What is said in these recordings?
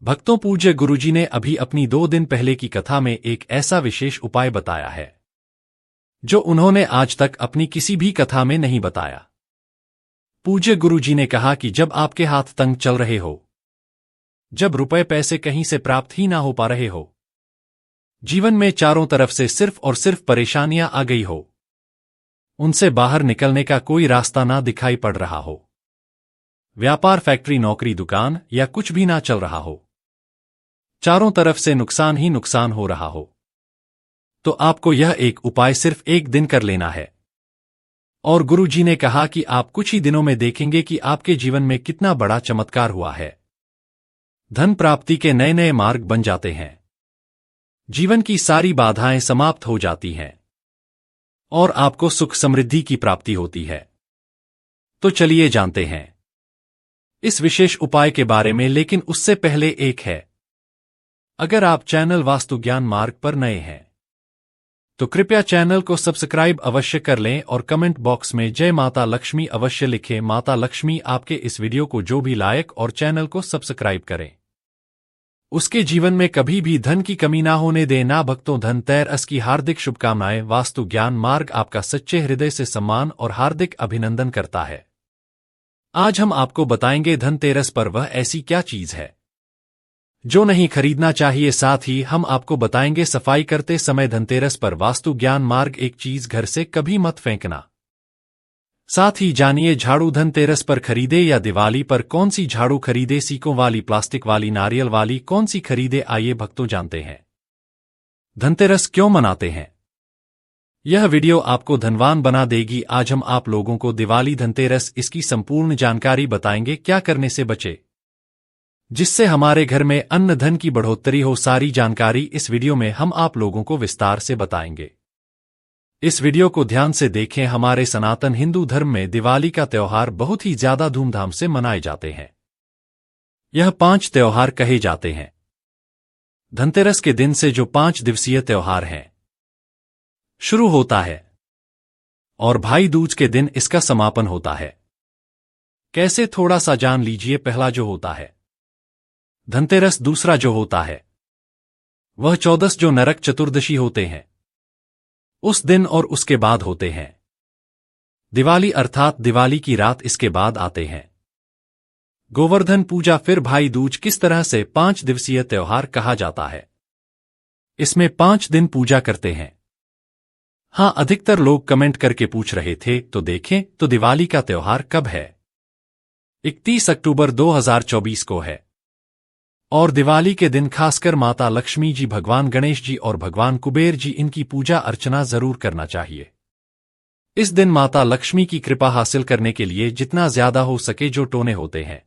भक्तों, पूज्य गुरुजी ने अभी अपनी 2 दिन पहले की कथा में एक ऐसा विशेष उपाय बताया है जो उन्होंने आज तक अपनी किसी भी कथा में नहीं बताया। पूज्य गुरुजी ने कहा कि जब आपके हाथ तंग चल रहे हो, जब रुपए पैसे कहीं से प्राप्त ही ना हो पा रहे हो, जीवन में चारों तरफ से सिर्फ और सिर्फ परेशानियां आ गई हो, उनसे बाहर निकलने का कोई रास्ता ना दिखाई पड़ रहा हो, व्यापार, फैक्ट्री, नौकरी, दुकान या कुछ भी ना चल रहा हो, चारों तरफ से नुकसान ही नुकसान हो रहा हो, तो आपको यह एक उपाय सिर्फ एक दिन कर लेना है। और गुरुजी ने कहा कि आप कुछ ही दिनों में देखेंगे कि आपके जीवन में कितना बड़ा चमत्कार हुआ है। धन प्राप्ति के नए नए मार्ग बन जाते हैं, जीवन की सारी बाधाएं समाप्त हो जाती हैं और आपको सुख समृद्धि की प्राप्ति होती है। तो चलिए जानते हैं इस विशेष उपाय के बारे में, लेकिन उससे पहले एक है, अगर आप चैनल वास्तु ज्ञान मार्ग पर नए हैं तो कृपया चैनल को सब्सक्राइब अवश्य कर लें और कमेंट बॉक्स में जय माता लक्ष्मी अवश्य लिखें। माता लक्ष्मी आपके इस वीडियो को जो भी लाइक और चैनल को सब्सक्राइब करें, उसके जीवन में कभी भी धन की कमी ना होने दें ना। भक्तों, धनतेरस की हार्दिक शुभकामनाएं। वास्तु ज्ञान मार्ग आपका सच्चे हृदय से सम्मान और हार्दिक अभिनंदन करता है। आज हम आपको बताएंगे धनतेरस पर वह ऐसी क्या चीज है जो नहीं खरीदना चाहिए। साथ ही हम आपको बताएंगे सफाई करते समय धनतेरस पर वास्तु ज्ञान मार्ग एक चीज घर से कभी मत फेंकना। साथ ही जानिए झाड़ू धनतेरस पर खरीदे या दिवाली पर कौन सी झाड़ू खरीदे, सीकों वाली, प्लास्टिक वाली, नारियल वाली, कौन सी खरीदे। आइए भक्तों जानते हैं धनतेरस क्यों मनाते हैं। यह वीडियो आपको धनवान बना देगी। आज हम आप लोगों को दिवाली, धनतेरस, इसकी संपूर्ण जानकारी बताएंगे। क्या करने से बचे जिससे हमारे घर में अन्न धन की बढ़ोतरी हो। सारी जानकारी इस वीडियो में हम आप लोगों को विस्तार से बताएंगे। इस वीडियो को ध्यान से देखें। हमारे सनातन हिंदू धर्म में दिवाली का त्योहार बहुत ही ज्यादा धूमधाम से मनाए जाते हैं। यह 5 त्योहार कहे जाते हैं। धनतेरस के दिन से जो 5 दिवसीय त्योहार है शुरू होता है और भाई दूज के दिन इसका समापन होता है। कैसे, थोड़ा सा जान लीजिए। पहला जो होता है धनतेरस, दूसरा जो होता है वह 14 जो नरक चतुर्दशी होते हैं उस दिन और उसके बाद होते हैं। दिवाली अर्थात दिवाली की रात इसके बाद आते हैं। गोवर्धन पूजा, फिर भाई दूज। किस तरह से 5 दिवसीय त्योहार कहा जाता है। इसमें 5 दिन पूजा करते हैं। हां, अधिकतर लोग कमेंट करके पूछ रहे थे, तो देखें तो दिवाली का त्योहार कब है। 31 अक्टूबर 2024 को है और दिवाली के दिन खासकर माता लक्ष्मी जी, भगवान गणेश जी और भगवान कुबेर जी, इनकी पूजा अर्चना जरूर करना चाहिए। इस दिन माता लक्ष्मी की कृपा हासिल करने के लिए जितना ज्यादा हो सके जो टोने होते हैं,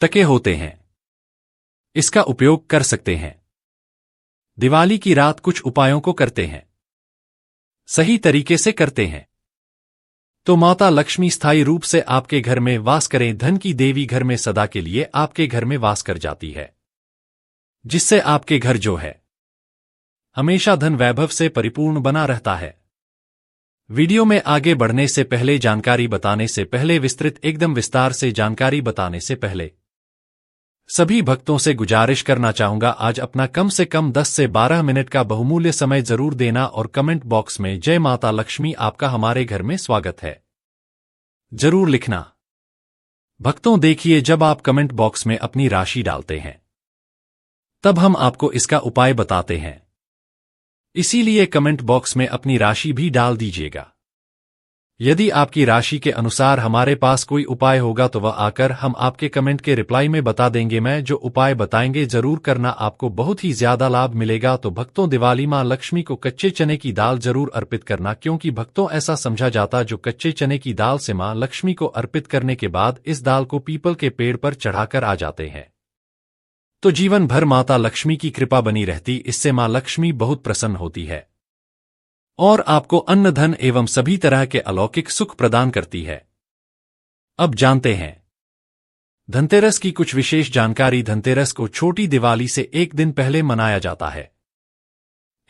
तके होते हैं, इसका उपयोग कर सकते हैं। दिवाली की रात कुछ उपायों को करते हैं, सही तरीके से करते हैं तो माता लक्ष्मी स्थायी रूप से आपके घर में वास करें। धन की देवी घर में सदा के लिए आपके घर में वास कर जाती है, जिससे आपके घर जो है हमेशा धन वैभव से परिपूर्ण बना रहता है। वीडियो में आगे बढ़ने से पहले, जानकारी बताने से पहले, एकदम विस्तार से जानकारी बताने से पहले सभी भक्तों से गुजारिश करना चाहूंगा, आज अपना कम से कम 10 से 12 मिनट का बहुमूल्य समय जरूर देना और कमेंट बॉक्स में जय माता लक्ष्मी, आपका हमारे घर में स्वागत है जरूर लिखना। भक्तों देखिए, जब आप कमेंट बॉक्स में अपनी राशि डालते हैं तब हम आपको इसका उपाय बताते हैं, इसीलिए कमेंट बॉक्स में अपनी राशि भी डाल दीजिएगा। यदि आपकी राशि के अनुसार हमारे पास कोई उपाय होगा तो वह आकर हम आपके कमेंट के रिप्लाई में बता देंगे। मैं जो उपाय बताएंगे जरूर करना, आपको बहुत ही ज्यादा लाभ मिलेगा। तो भक्तों, दिवाली मां लक्ष्मी को कच्चे चने की दाल जरूर अर्पित करना, क्योंकि भक्तों ऐसा समझा जाता जो कच्चे चने की दाल से मां लक्ष्मी को अर्पित करने के बाद इस दाल को पीपल के पेड़ पर चढ़ाकर आ जाते हैं तो जीवन भर माता लक्ष्मी की कृपा बनी रहती। इससे मां लक्ष्मी बहुत प्रसन्न होती है और आपको अन्न धन एवं सभी तरह के अलौकिक सुख प्रदान करती है। अब जानते हैं धनतेरस की कुछ विशेष जानकारी। धनतेरस को छोटी दिवाली से एक दिन पहले मनाया जाता है।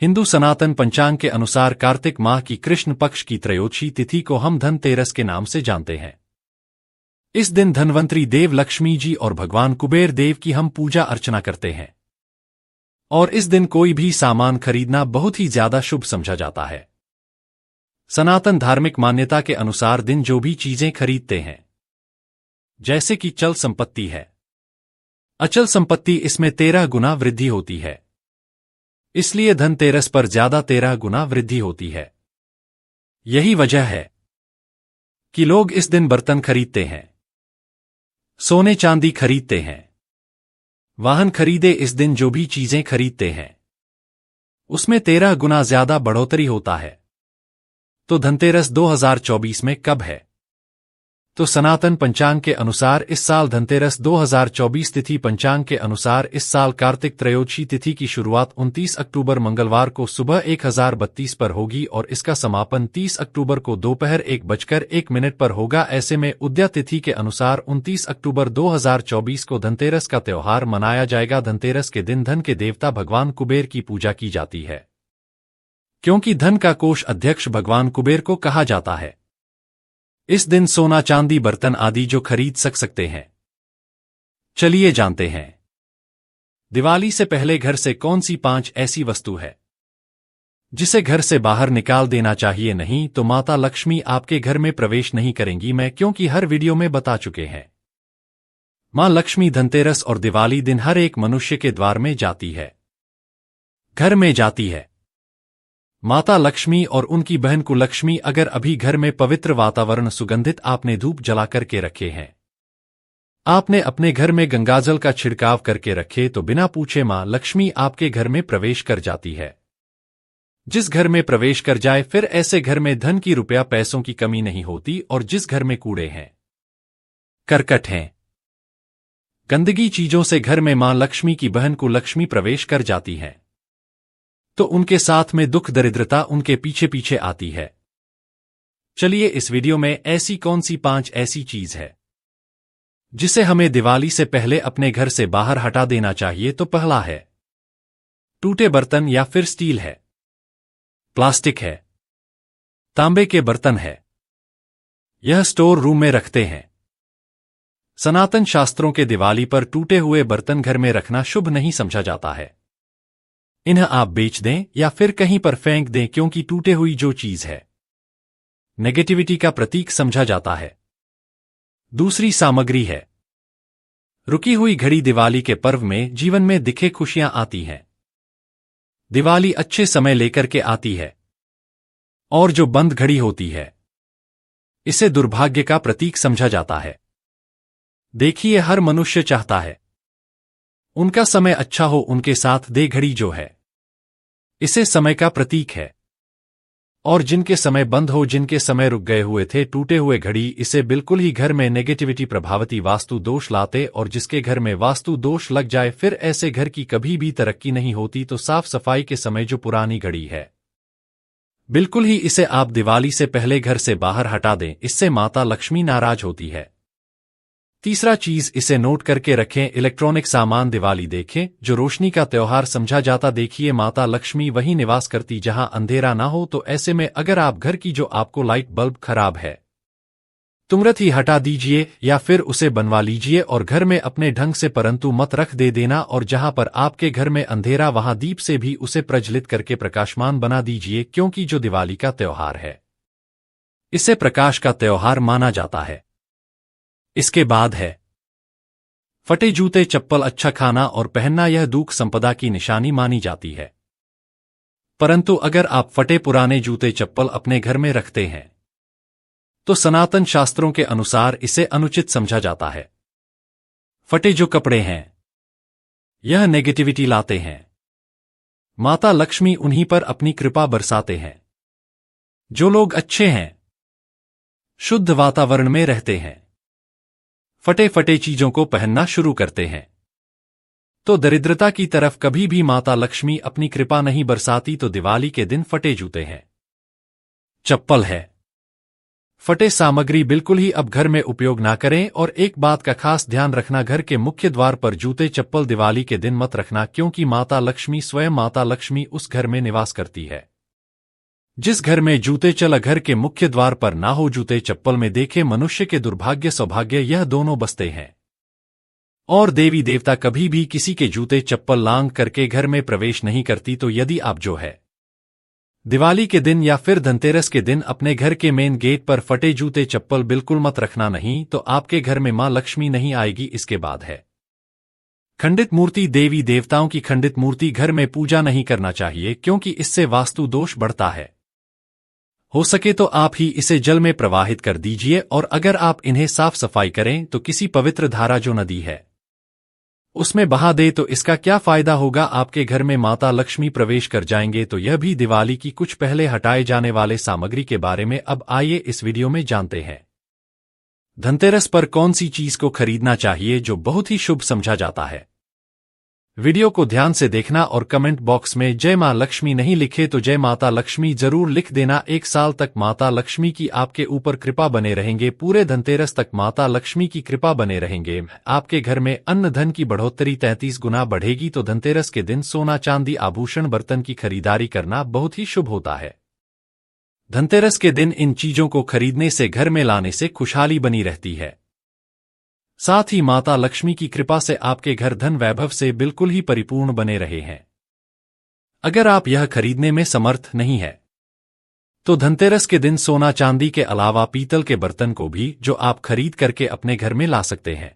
हिंदू सनातन पंचांग के अनुसार कार्तिक माह की कृष्ण पक्ष की त्रयोदशी तिथि को हम धनतेरस के नाम से जानते हैं। इस दिन धनवंतरी देव लक्ष्मी जी और भगवान कुबेर देव की हम पूजा अर्चना करते हैं और इस दिन कोई भी सामान खरीदना बहुत ही ज्यादा शुभ समझा जाता है। सनातन धार्मिक मान्यता के अनुसार दिन जो भी चीजें खरीदते हैं, जैसे कि चल संपत्ति है, अचल संपत्ति, इसमें 13 गुना वृद्धि होती है। इसलिए धनतेरस पर ज्यादा 13 गुना वृद्धि होती है। यही वजह है कि लोग इस दिन बर्तन खरीदते हैं, सोने चांदी खरीदते हैं, वाहन खरीदे। इस दिन जो भी चीजें खरीदते हैं उसमें 13 गुना ज्यादा बढ़ोतरी होता है। तो धनतेरस 2024 में कब है? तो सनातन पंचांग के अनुसार इस साल धनतेरस 2024 तिथि पंचांग के अनुसार इस साल कार्तिक त्रयोदशी तिथि की शुरुआत 29 अक्टूबर मंगलवार को सुबह 1032 पर होगी और इसका समापन 30 अक्टूबर को दोपहर 1:01 पर होगा। ऐसे में उदया तिथि के अनुसार 29 अक्टूबर 2024 को धनतेरस का त्योहार मनाया जाएगा। धनतेरस के दिन धन के देवता भगवान कुबेर की पूजा की जाती है, क्योंकि धन का कोष अध्यक्ष भगवान कुबेर को कहा जाता है। इस दिन सोना चांदी बर्तन आदि जो खरीद सकते हैं। चलिए जानते हैं दिवाली से पहले घर से कौन सी 5 ऐसी वस्तु है जिसे घर से बाहर निकाल देना चाहिए, नहीं तो माता लक्ष्मी आपके घर में प्रवेश नहीं करेंगी। मैं क्योंकि हर वीडियो में बता चुके हैं, मां लक्ष्मी धनतेरस और दिवाली दिन हर एक मनुष्य के द्वार में जाती है, घर में जाती है। माता लक्ष्मी और उनकी बहन कुलक्ष्मी अगर अभी घर में पवित्र वातावरण सुगंधित आपने धूप जला करके रखे हैं, आपने अपने घर में गंगाजल का छिड़काव करके रखे, तो बिना पूछे मां लक्ष्मी आपके घर में प्रवेश कर जाती है। जिस घर में प्रवेश कर जाए फिर ऐसे घर में धन की रुपया पैसों की कमी नहीं होती। और जिस घर में कूड़े हैं, करकट हैं, गंदगी चीजों से घर में मां लक्ष्मी की बहन कुलक्ष्मी प्रवेश कर जाती हैं, तो उनके साथ में दुख दरिद्रता उनके पीछे पीछे आती है। चलिए इस वीडियो में ऐसी कौन सी 5 ऐसी चीज है जिसे हमें दिवाली से पहले अपने घर से बाहर हटा देना चाहिए। तो पहला है टूटे बर्तन या फिर स्टील है, प्लास्टिक है, तांबे के बर्तन है, यह स्टोर रूम में रखते हैं। सनातन शास्त्रों के दिवाली पर टूटे हुए बर्तन घर में रखना शुभ नहीं समझा जाता है। इन्हें आप बेच दें या फिर कहीं पर फेंक दें, क्योंकि टूटे हुई जो चीज है नेगेटिविटी का प्रतीक समझा जाता है। दूसरी सामग्री है रुकी हुई घड़ी। दिवाली के पर्व में जीवन में दिखे खुशियां आती हैं। दिवाली अच्छे समय लेकर के आती है और जो बंद घड़ी होती है इसे दुर्भाग्य का प्रतीक समझा जाता है। देखिए, हर मनुष्य चाहता है उनका समय अच्छा हो, उनके साथ दे घड़ी जो है इसे समय का प्रतीक है। और जिनके समय बंद हो, जिनके समय रुक गए हुए थे, टूटे हुए घड़ी, इसे बिल्कुल ही घर में नेगेटिविटी प्रभावती वास्तु दोष लाते। और जिसके घर में वास्तु दोष लग जाए फिर ऐसे घर की कभी भी तरक्की नहीं होती। तो साफ सफाई के समय जो पुरानी घड़ी है बिल्कुल ही इसे आप दिवाली से पहले घर से बाहर हटा दें, इससे माता लक्ष्मी नाराज होती है। तीसरा चीज, इसे नोट करके रखें, इलेक्ट्रॉनिक सामान। दिवाली देखें जो रोशनी का त्योहार समझा जाता। देखिए, माता लक्ष्मी वहीं निवास करती जहां अंधेरा ना हो। तो ऐसे में अगर आप घर की जो आपको लाइट बल्ब खराब है तुरंत ही हटा दीजिए या फिर उसे बनवा लीजिए और घर में अपने ढंग से, परंतु मत रख दे देना। और जहां पर आपके घर में अंधेरा वहां दीप से भी उसे प्रज्वलित करके प्रकाशमान बना दीजिए, क्योंकि जो दिवाली का त्योहार है इसे प्रकाश का त्योहार माना जाता है। इसके बाद है फटे जूते चप्पल। अच्छा खाना और पहनना यह दुख संपदा की निशानी मानी जाती है, परंतु अगर आप फटे पुराने जूते चप्पल अपने घर में रखते हैं तो सनातन शास्त्रों के अनुसार इसे अनुचित समझा जाता है। फटे जो कपड़े हैं यह नेगेटिविटी लाते हैं। माता लक्ष्मी उन्हीं पर अपनी कृपा बरसाते हैं। जो लोग अच्छे हैं, शुद्ध वातावरण में रहते हैं, फटे फटे चीजों को पहनना शुरू करते हैं, तो दरिद्रता की तरफ कभी भी माता लक्ष्मी अपनी कृपा नहीं बरसाती। तो दिवाली के दिन फटे जूते हैं, चप्पल है, फटे सामग्री बिल्कुल ही अब घर में उपयोग ना करें। और एक बात का खास ध्यान रखना, घर के मुख्य द्वार पर जूते चप्पल दिवाली के दिन मत रखना, क्योंकि माता लक्ष्मी स्वयं माता लक्ष्मी उस घर में निवास करती है। जिस घर में जूते चल घर के मुख्य द्वार पर ना हो जूते चप्पल में देखे मनुष्य के दुर्भाग्य सौभाग्य यह दोनों बसते हैं। और देवी देवता कभी भी किसी के जूते चप्पल लांघ करके घर में प्रवेश नहीं करती। तो यदि आप जो है दिवाली के दिन या फिर धनतेरस के दिन अपने घर के मेन गेट पर फटे जूते चप्पल बिल्कुल मत रखना, नहीं तो आपके घर में मां लक्ष्मी नहीं आएगी। इसके बाद है खंडित मूर्ति। देवी देवताओं की खंडित मूर्ति घर में पूजा नहीं करना चाहिए, क्योंकि इससे वास्तु दोष बढ़ता है। हो सके तो आप ही इसे जल में प्रवाहित कर दीजिए, और अगर आप इन्हें साफ सफाई करें तो किसी पवित्र धारा जो नदी है उसमें बहा दे तो इसका क्या फायदा होगा। आपके घर में माता लक्ष्मी प्रवेश कर जाएंगे। तो यह भी दिवाली की कुछ पहले हटाए जाने वाले सामग्री के बारे में अब आइए इस वीडियो में जानते हैं। धनतेरस पर कौन सी चीज को खरीदना चाहिए जो बहुत ही शुभ समझा जाता है। वीडियो को ध्यान से देखना और कमेंट बॉक्स में जय मां लक्ष्मी नहीं लिखे तो जय माता लक्ष्मी जरूर लिख देना। 1 साल तक माता लक्ष्मी की आपके ऊपर कृपा बने रहेंगे। पूरे धनतेरस तक माता लक्ष्मी की कृपा बने रहेंगे। आपके घर में अन्न धन की बढ़ोतरी 33 गुना बढ़ेगी। तो धनतेरस के दिन सोना चांदी आभूषण बर्तन की खरीदारी करना बहुत ही शुभ होता है। धनतेरस के दिन इन चीजों को खरीदने से घर में लाने से खुशहाली बनी रहती है। साथ ही माता लक्ष्मी की कृपा से आपके घर धन वैभव से बिल्कुल ही परिपूर्ण बने रहे हैं। अगर आप यह खरीदने में समर्थ नहीं है तो धनतेरस के दिन सोना चांदी के अलावा पीतल के बर्तन को भी जो आप खरीद करके अपने घर में ला सकते हैं।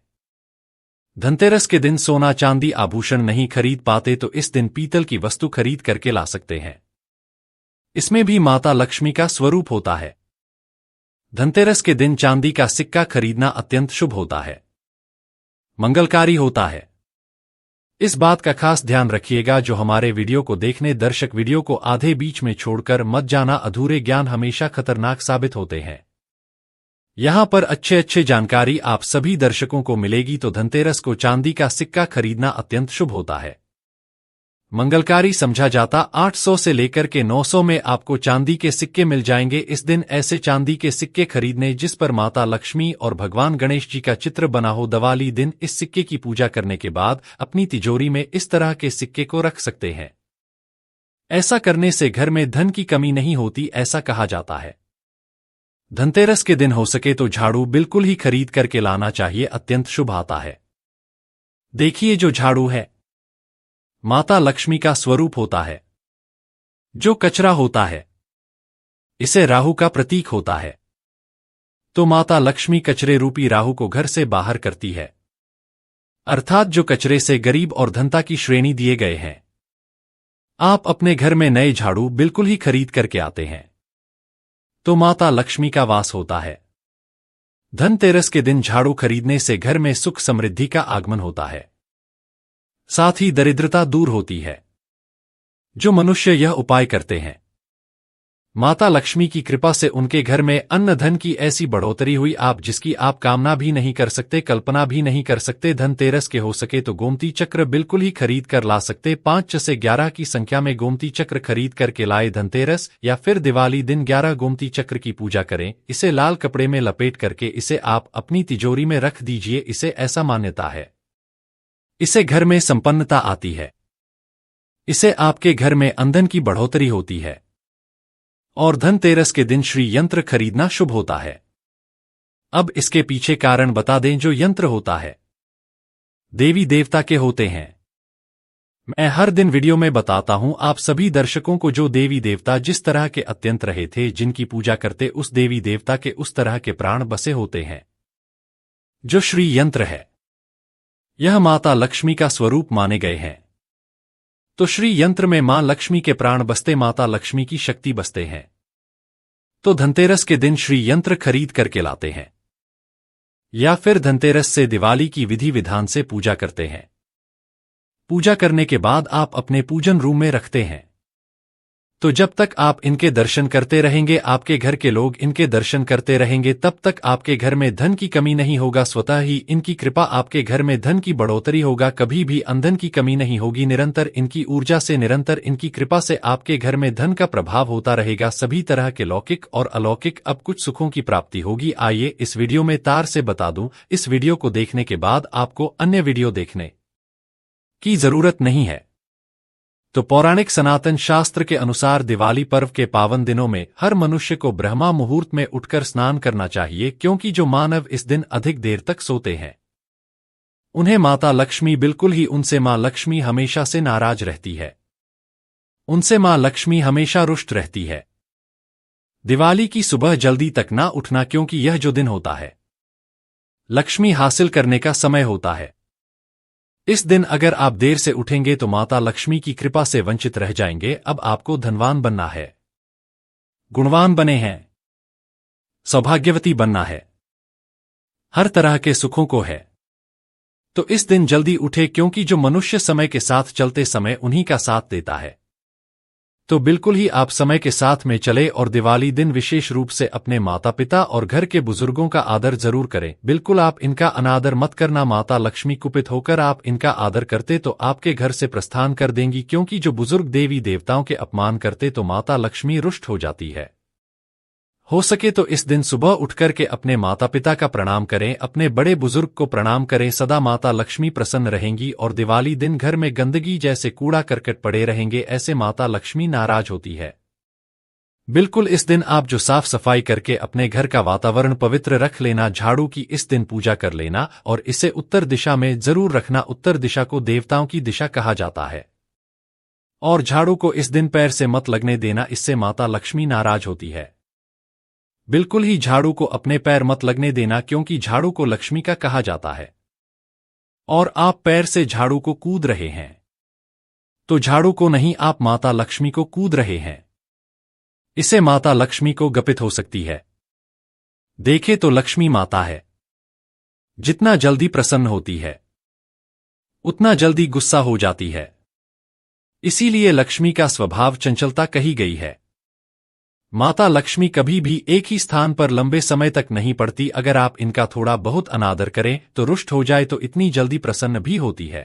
धनतेरस के दिन सोना चांदी आभूषण नहीं खरीद पाते तो इस दिन पीतल की वस्तु खरीद करके ला सकते हैं। इसमें भी माता लक्ष्मी का स्वरूप होता है। धनतेरस के दिन चांदी का सिक्का खरीदना अत्यंत शुभ होता है, मंगलकारी होता है। इस बात का खास ध्यान रखिएगा। जो हमारे वीडियो को देखने दर्शक वीडियो को आधे बीच में छोड़कर मत जाना। अधूरे ज्ञान हमेशा खतरनाक साबित होते हैं। यहां पर अच्छे जानकारी आप सभी दर्शकों को मिलेगी। तो धनतेरस को चांदी का सिक्का खरीदना अत्यंत शुभ होता है, मंगलकारी समझा जाता। 800 से लेकर के 900 में आपको चांदी के सिक्के मिल जाएंगे। इस दिन ऐसे चांदी के सिक्के खरीदने जिस पर माता लक्ष्मी और भगवान गणेश जी का चित्र बना हो। दिवाली दिन इस सिक्के की पूजा करने के बाद अपनी तिजोरी में इस तरह के सिक्के को रख सकते हैं। ऐसा करने से घर में धन की कमी नहीं होती, ऐसा कहा जाता है। धनतेरस के दिन हो सके तो झाड़ू बिल्कुल ही खरीद करके लाना चाहिए, अत्यंत शुभ आता है। देखिए जो झाड़ू है माता लक्ष्मी का स्वरूप होता है। जो कचरा होता है इसे राहु का प्रतीक होता है। तो माता लक्ष्मी कचरे रूपी राहु को घर से बाहर करती है, अर्थात जो कचरे से गरीब और धनता की श्रेणी दिए गए हैं। आप अपने घर में नए झाड़ू बिल्कुल ही खरीद करके आते हैं तो माता लक्ष्मी का वास होता है। धनतेरस के दिन झाड़ू खरीदने से घर में सुख समृद्धि का आगमन होता है, साथ ही दरिद्रता दूर होती है। जो मनुष्य यह उपाय करते हैं माता लक्ष्मी की कृपा से उनके घर में अन्न धन की ऐसी बढ़ोतरी हुई आप जिसकी आप कामना भी नहीं कर सकते, कल्पना भी नहीं कर सकते। धनतेरस के हो सके तो गोमती चक्र बिल्कुल ही खरीद कर ला सकते। 5 से 11 की संख्या में गोमती चक्र खरीद करके लाए धनतेरस या फिर दिवाली दिन 11 गोमती चक्र की पूजा करें। इसे लाल कपड़े में लपेट करके इसे आप अपनी तिजोरी में रख दीजिए। इसे ऐसा मान्यता है इससे घर में संपन्नता आती है, इससे आपके घर में अंधन की बढ़ोतरी होती है। और धनतेरस के दिन श्री यंत्र खरीदना शुभ होता है। अब इसके पीछे कारण बता दें। जो यंत्र होता है देवी देवता के होते हैं। मैं हर दिन वीडियो में बताता हूं आप सभी दर्शकों को जो देवी देवता जिस तरह के अत्यंत रहे थे, जिनकी पूजा करते उस देवी देवता के उस तरह के प्राण बसे होते हैं। जो श्री यंत्र है यह माता लक्ष्मी का स्वरूप माने गए हैं। तो श्री यंत्र में मां लक्ष्मी के प्राण बसते, माता लक्ष्मी की शक्ति बसते हैं। तो धनतेरस के दिन श्री यंत्र खरीद करके लाते हैं या फिर धनतेरस से दिवाली की विधि विधान से पूजा करते हैं। पूजा करने के बाद आप अपने पूजन रूम में रखते हैं। तो जब तक आप इनके दर्शन करते रहेंगे, आपके घर के लोग इनके दर्शन करते रहेंगे, तब तक आपके घर में धन की कमी नहीं होगा। स्वतः ही इनकी कृपा आपके घर में धन की बढ़ोतरी होगा, कभी भी अंधन की कमी नहीं होगी। निरंतर इनकी ऊर्जा से, निरंतर इनकी कृपा से आपके घर में धन का प्रभाव होता रहेगा। सभी तरह के लौकिक और अलौकिक अब कुछ सुखों की प्राप्ति होगी। आइए इस वीडियो में तार से बता दूं, इस वीडियो को देखने के बाद आपको अन्य वीडियो देखने की जरूरत नहीं है। तो पौराणिक सनातन शास्त्र के अनुसार दिवाली पर्व के पावन दिनों में हर मनुष्य को ब्रह्मा मुहूर्त में उठकर स्नान करना चाहिए, क्योंकि जो मानव इस दिन अधिक देर तक सोते हैं उन्हें माता लक्ष्मी बिल्कुल ही उनसे मां लक्ष्मी हमेशा से नाराज रहती है, उनसे मां लक्ष्मी हमेशा रुष्ट रहती है। दिवाली की सुबह जल्दी तक ना उठना, क्योंकि यह जो दिन होता है लक्ष्मी हासिल करने का समय होता है। इस दिन अगर आप देर से उठेंगे तो माता लक्ष्मी की कृपा से वंचित रह जाएंगे। अब आपको धनवान बनना है, गुणवान बने हैं, सौभाग्यवती बनना है, हर तरह के सुखों को है, तो इस दिन जल्दी उठे, क्योंकि जो मनुष्य समय के साथ चलते समय उन्हीं का साथ देता है। तो बिल्कुल ही आप समय के साथ में चले और दिवाली दिन विशेष रूप से अपने माता पिता और घर के बुजुर्गों का आदर जरूर करें। बिल्कुल आप इनका अनादर मत करना, माता लक्ष्मी कुपित होकर आप इनका आदर करते तो आपके घर से प्रस्थान कर देंगी, क्योंकि जो बुजुर्ग देवी देवताओं के अपमान करते तो माता लक्ष्मी रुष्ट हो जाती है। हो सके तो इस दिन सुबह उठकर के अपने माता पिता का प्रणाम करें, अपने बड़े बुजुर्ग को प्रणाम करें, सदा माता लक्ष्मी प्रसन्न रहेंगी। और दिवाली दिन घर में गंदगी जैसे कूड़ा करकट पड़े रहेंगे, ऐसे माता लक्ष्मी नाराज होती है। बिल्कुल इस दिन आप जो साफ सफाई करके अपने घर का वातावरण पवित्र रख लेना, झाड़ू की इस दिन पूजा कर लेना और इसे उत्तर दिशा में जरूर रखना। उत्तर दिशा को देवताओं की दिशा कहा जाता है। और झाड़ू को इस दिन पैर से मत लगने देना, इससे माता लक्ष्मी नाराज होती है। बिल्कुल ही झाड़ू को अपने पैर मत लगने देना, क्योंकि झाड़ू को लक्ष्मी का कहा जाता है। और आप पैर से झाड़ू को कूद रहे हैं तो झाड़ू को नहीं, आप माता लक्ष्मी को कूद रहे हैं। इससे माता लक्ष्मी को गपित हो सकती है। देखे तो लक्ष्मी माता है, जितना जल्दी प्रसन्न होती है उतना जल्दी गुस्सा हो जाती है। इसीलिए लक्ष्मी का स्वभाव चंचलता कही गई है। माता लक्ष्मी कभी भी एक ही स्थान पर लंबे समय तक नहीं पड़ती। अगर आप इनका थोड़ा बहुत अनादर करें तो रुष्ट हो जाए तो इतनी जल्दी प्रसन्न भी होती है।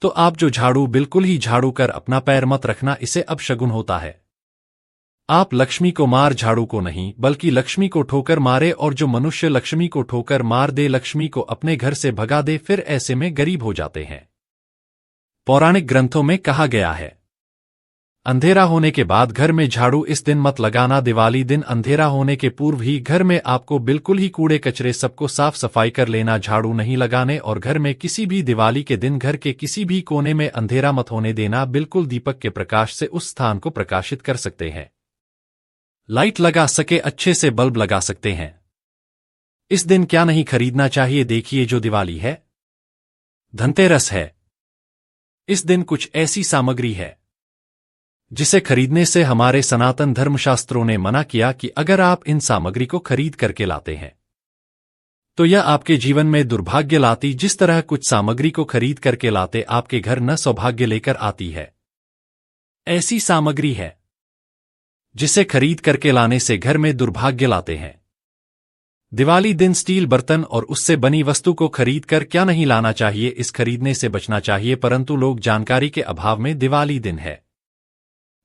तो आप जो झाड़ू बिल्कुल ही झाड़ू कर अपना पैर मत रखना, इसे अपशगुन होता है। आप लक्ष्मी को मार, झाड़ू को नहीं, बल्कि लक्ष्मी को ठोकर मारे। और जो मनुष्य लक्ष्मी को ठोकर मार दे, लक्ष्मी को अपने घर से भगा दे, फिर ऐसे में गरीब हो जाते हैं। पौराणिक ग्रंथों में कहा गया है, अंधेरा होने के बाद घर में झाड़ू इस दिन मत लगाना। दिवाली दिन अंधेरा होने के पूर्व ही घर में आपको बिल्कुल ही कूड़े कचरे सबको साफ सफाई कर लेना, झाड़ू नहीं लगाने। और घर में किसी भी दिवाली के दिन घर के किसी भी कोने में अंधेरा मत होने देना। बिल्कुल दीपक के प्रकाश से उस स्थान को प्रकाशित कर सकते हैं। लाइट लगा सके अच्छे से बल्ब लगा सकते हैं। इस दिन क्या नहीं खरीदना चाहिए, देखिए जो दिवाली है, धनतेरस है, इस दिन कुछ ऐसी सामग्री है जिसे खरीदने से हमारे सनातन धर्मशास्त्रों ने मना किया कि अगर आप इन सामग्री को खरीद करके लाते हैं तो यह आपके जीवन में दुर्भाग्य लाती। जिस तरह कुछ सामग्री को खरीद करके लाते आपके घर न सौभाग्य लेकर आती है, ऐसी सामग्री है जिसे खरीद करके लाने से घर में दुर्भाग्य लाते हैं। दिवाली दिन स्टील बर्तन और उससे बनी वस्तु को खरीद कर क्या नहीं लाना चाहिए, इस खरीदने से बचना चाहिए। परंतु लोग जानकारी के अभाव में दिवाली दिन है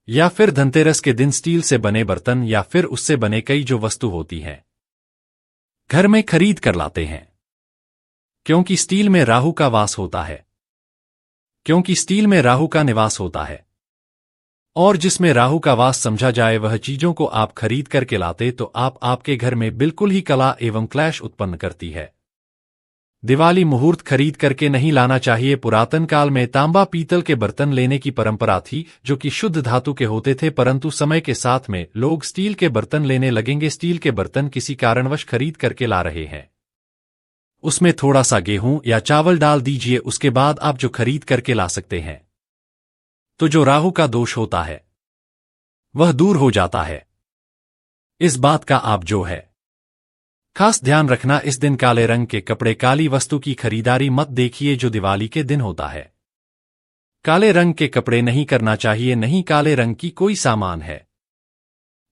या फिर धनतेरस के दिन स्टील से बने बर्तन या फिर उससे बने कई जो वस्तु होती हैं घर में खरीद कर लाते हैं, क्योंकि स्टील में राहु का वास होता है, क्योंकि स्टील में राहु का निवास होता है। और जिसमें राहु का वास समझा जाए वह चीजों को आप खरीद करके लाते तो आपके घर में बिल्कुल ही कला एवं क्लेश उत्पन्न करती है। दिवाली मुहूर्त खरीद करके नहीं लाना चाहिए। पुरातन काल में तांबा पीतल के बर्तन लेने की परंपरा थी, जो कि शुद्ध धातु के होते थे, परंतु समय के साथ में लोग स्टील के बर्तन लेने लगेंगे। स्टील के बर्तन किसी कारणवश खरीद करके ला रहे हैं, उसमें थोड़ा सा गेहूं या चावल डाल दीजिए, उसके बाद आप जो खरीद करके ला सकते हैं। तो जो राहु का दोष होता है वह दूर हो जाता है। इस बात का आप जो है खास ध्यान रखना। इस दिन काले रंग के कपड़े, काली वस्तु की खरीदारी मत देखिए जो दिवाली के दिन होता है। काले रंग के कपड़े नहीं करना चाहिए, नहीं काले रंग की कोई सामान है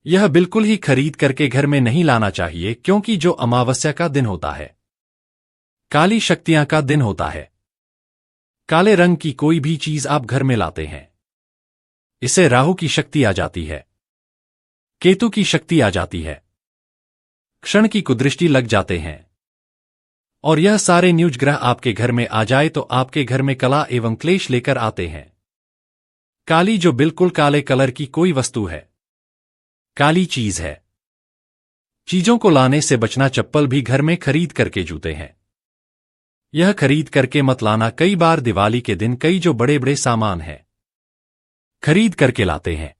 यह बिल्कुल ही खरीद करके घर में नहीं लाना चाहिए, क्योंकि जो अमावस्या का दिन होता है, काली शक्तियां का दिन होता है। काले रंग की कोई भी चीज आप घर में लाते हैं, इससे राहु की शक्ति आ जाती है, केतु की शक्ति आ जाती है, क्षण की कुदृष्टि लग जाते हैं। और यह सारे न्यूज ग्रह आपके घर में आ जाए तो आपके घर में कला एवं क्लेश लेकर आते हैं। काली जो बिल्कुल काले कलर की कोई वस्तु है। काली चीज है। चीजों को लाने से बचना, चप्पल भी घर में खरीद करके जूते हैं। यह खरीद करके मत लाना। कई बार दिवाली के दिन कई जो बड़े बड़े सामान हैं खरीद करके लाते हैं,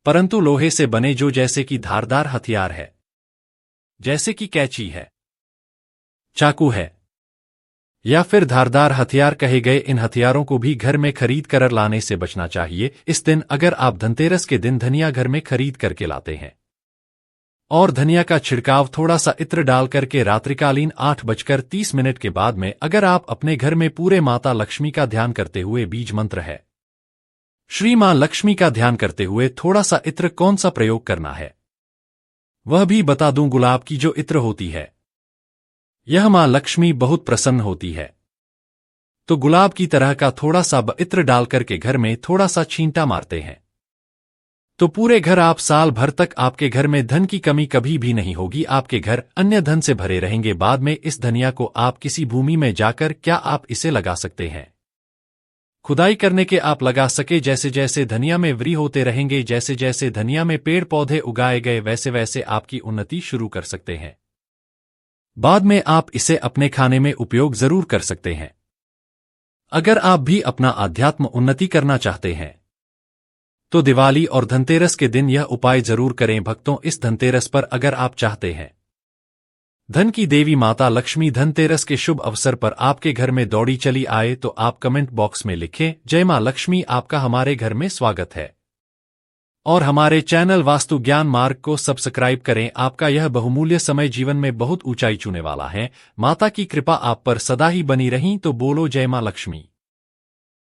परंतु लोहे से बने जो जैसे कि धारदार हथियार है, जैसे कि कैंची है, चाकू है या फिर धारदार हथियार कहे गए, इन हथियारों को भी घर में खरीद कर लाने से बचना चाहिए। इस दिन अगर आप धनतेरस के दिन धनिया घर में खरीद करके लाते हैं और धनिया का छिड़काव थोड़ा सा इत्र डाल करके रात्रिकालीन 8:30 के बाद में अगर आप अपने घर में पूरे माता लक्ष्मी का ध्यान करते हुए, बीज मंत्र है श्री मां लक्ष्मी का ध्यान करते हुए थोड़ा सा इत्र कौन सा प्रयोग करना है वह भी बता दूं। गुलाब की जो इत्र होती है यह मां लक्ष्मी बहुत प्रसन्न होती है, तो गुलाब की तरह का थोड़ा सा इत्र डाल करके घर में थोड़ा सा छींटा मारते हैं तो पूरे घर आप साल भर तक आपके घर में धन की कमी कभी भी नहीं होगी। आपके घर अन्य धन से भरे रहेंगे। बाद में इस धनिया को आप किसी भूमि में जाकर क्या आप इसे लगा सकते हैं, खुदाई करने के आप लगा सके। जैसे जैसे धनिया में वृद्धि होते रहेंगे, जैसे जैसे धनिया में पेड़ पौधे उगाए गए, वैसे वैसे आपकी उन्नति शुरू कर सकते हैं। बाद में आप इसे अपने खाने में उपयोग जरूर कर सकते हैं। अगर आप भी अपना आध्यात्म उन्नति करना चाहते हैं तो दिवाली और धनतेरस के दिन यह उपाय जरूर करें। भक्तों, इस धनतेरस पर अगर आप चाहते हैं धन की देवी माता लक्ष्मी धनतेरस के शुभ अवसर पर आपके घर में दौड़ी चली आए तो आप कमेंट बॉक्स में लिखें, जय मां लक्ष्मी। आपका हमारे घर में स्वागत है और हमारे चैनल वास्तु ज्ञान मार्ग को सब्सक्राइब करें। आपका यह बहुमूल्य समय जीवन में बहुत ऊंचाई छूने वाला है। माता की कृपा आप पर सदा ही बनी रही। तो बोलो जय मां लक्ष्मी।